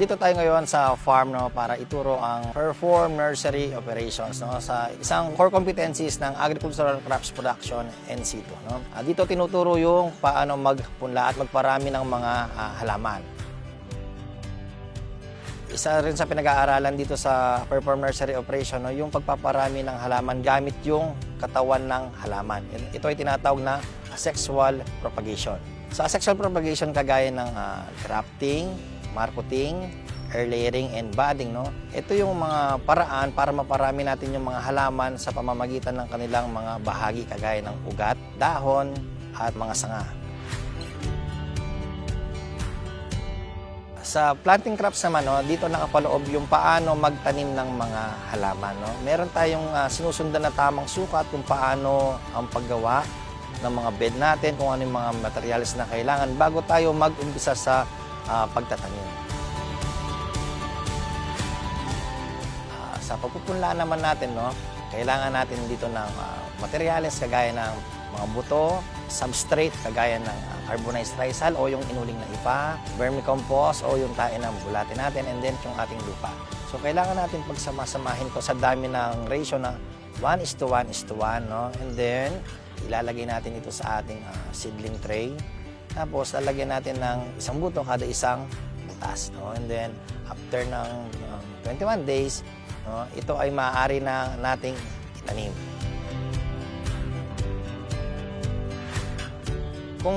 Nandito tayo ngayon sa farm para ituro ang Perform Nursery Operations sa isang core competencies ng Agricultural Crops Production in situ. Dito tinuturo yung paano magpunla at magparami ng mga halaman. Isa rin sa pinag-aaralan dito sa Perform Nursery Operation yung pagpaparami ng halaman gamit yung katawan ng halaman. Ito ay tinatawag na asexual propagation. Sa asexual propagation, kagaya ng grafting, marcoting, air layering, and budding, ito yung mga paraan para maparami natin yung mga halaman sa pamamagitan ng kanilang mga bahagi kagaya ng ugat, dahon, at mga sanga. Sa planting crops naman, dito nakapaloob yung paano magtanim ng mga halaman. Meron tayong sinusundan na tamang sukat kung paano ang paggawa ng mga bed natin, kung ano yung mga materials na kailangan bago tayo mag-umpisa sa pagtatanim. Sa pagpupunlaan naman natin, kailangan natin dito ng materials kagaya ng mga buto, substrate kagaya ng carbonized rice hull o yung inuling na ipa, vermicompost o yung tae ng bulate natin, and then yung ating lupa. So kailangan natin pagsama-samahin to sa dami ng ratio na 1:1:1, and then ilalagay natin ito sa ating seedling tray. Tapos lalagyan natin ng isang buto kada isang butas. And then after ng 21 days, ito ay maaari na nating itanim. Kung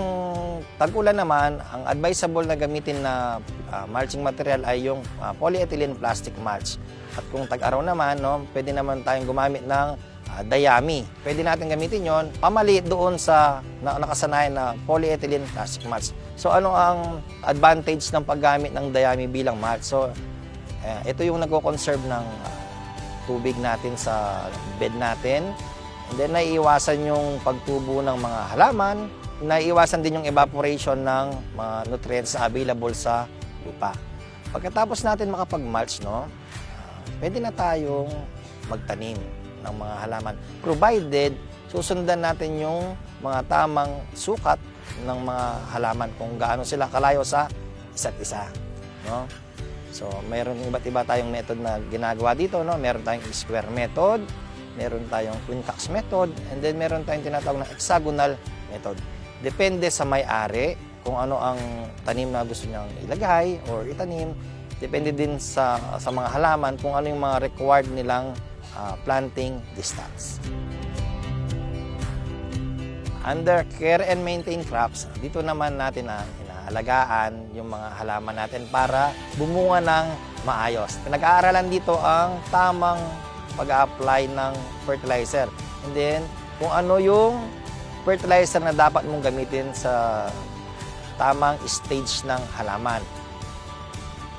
tag-ulan naman, ang advisable na gamitin na mulching material ay yung polyethylene plastic mulch. At kung tag-araw naman, pwede naman tayong gumamit ng dayami. Pwede natin gamitin yon pamali doon sa nakasanayan na polyethylene plastic mulch. So ano ang advantage ng paggamit ng dayami bilang mulch? So ito yung nagko-conserve ng tubig natin sa bed natin. And then naiiwasan yung pagtubo ng mga halaman, naiiwasan din yung evaporation ng mga nutrients na available sa lupa. Pagkatapos natin makapag-mulch, pwede na tayong magtanim ng mga halaman, provided susundan natin yung mga tamang sukat ng mga halaman kung gaano sila kalayo sa isa't isa. So mayroon iba't iba tayong method na ginagawa dito. Meron tayong square method, meron tayong quintax method, and then meron tayong tinatawag na hexagonal method. Depende sa may-ari kung ano ang tanim na gusto niyang ilagay or itanim. Depende din sa mga halaman kung ano yung mga required nilang planting distance. Under care and maintain crops, dito naman natin inaalagaan yung mga halaman natin para bumunga ng maayos. Pinag-aaralan dito ang tamang pag-apply ng fertilizer. And then, kung ano yung fertilizer na dapat mong gamitin sa tamang stage ng halaman.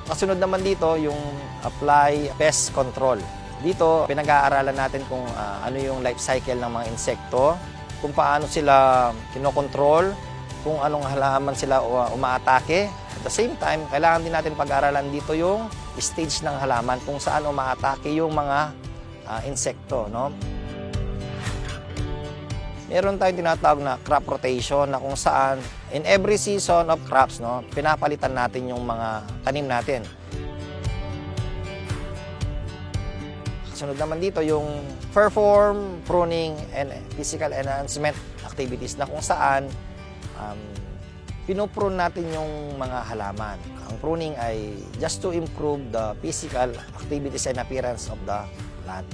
Kasunod naman dito yung apply pest control. Dito, pinag-aaralan natin kung ano yung life cycle ng mga insekto, kung paano sila kinokontrol, kung anong halaman sila umaatake. At the same time, kailangan din natin pag-aaralan dito yung stage ng halaman, kung saan umaatake yung mga insekto. Meron tayong tinatawag na crop rotation na kung saan in every season of crops, pinapalitan natin yung mga tanim natin. Sunod naman dito yung perform, pruning, and physical enhancement activities na kung saan pinuprune natin yung mga halaman. Ang pruning ay just to improve the physical activities and appearance of the plant.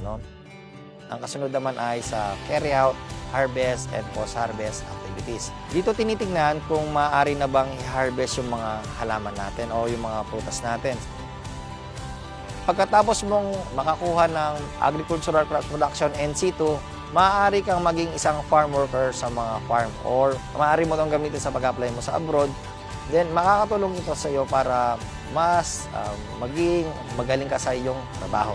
Ang kasunod naman ay sa carry out, harvest, and post-harvest activities. Dito tinitingnan kung maaari na bang i-harvest yung mga halaman natin o yung mga prutas natin. Pagkatapos mong makakuha ng agricultural crops production in situ, maaari kang maging isang farm worker sa mga farm or maaari mo itong gamitin sa pag-apply mo sa abroad. Then makakatulong ito sa iyo para mas maging magaling ka sa iyong trabaho.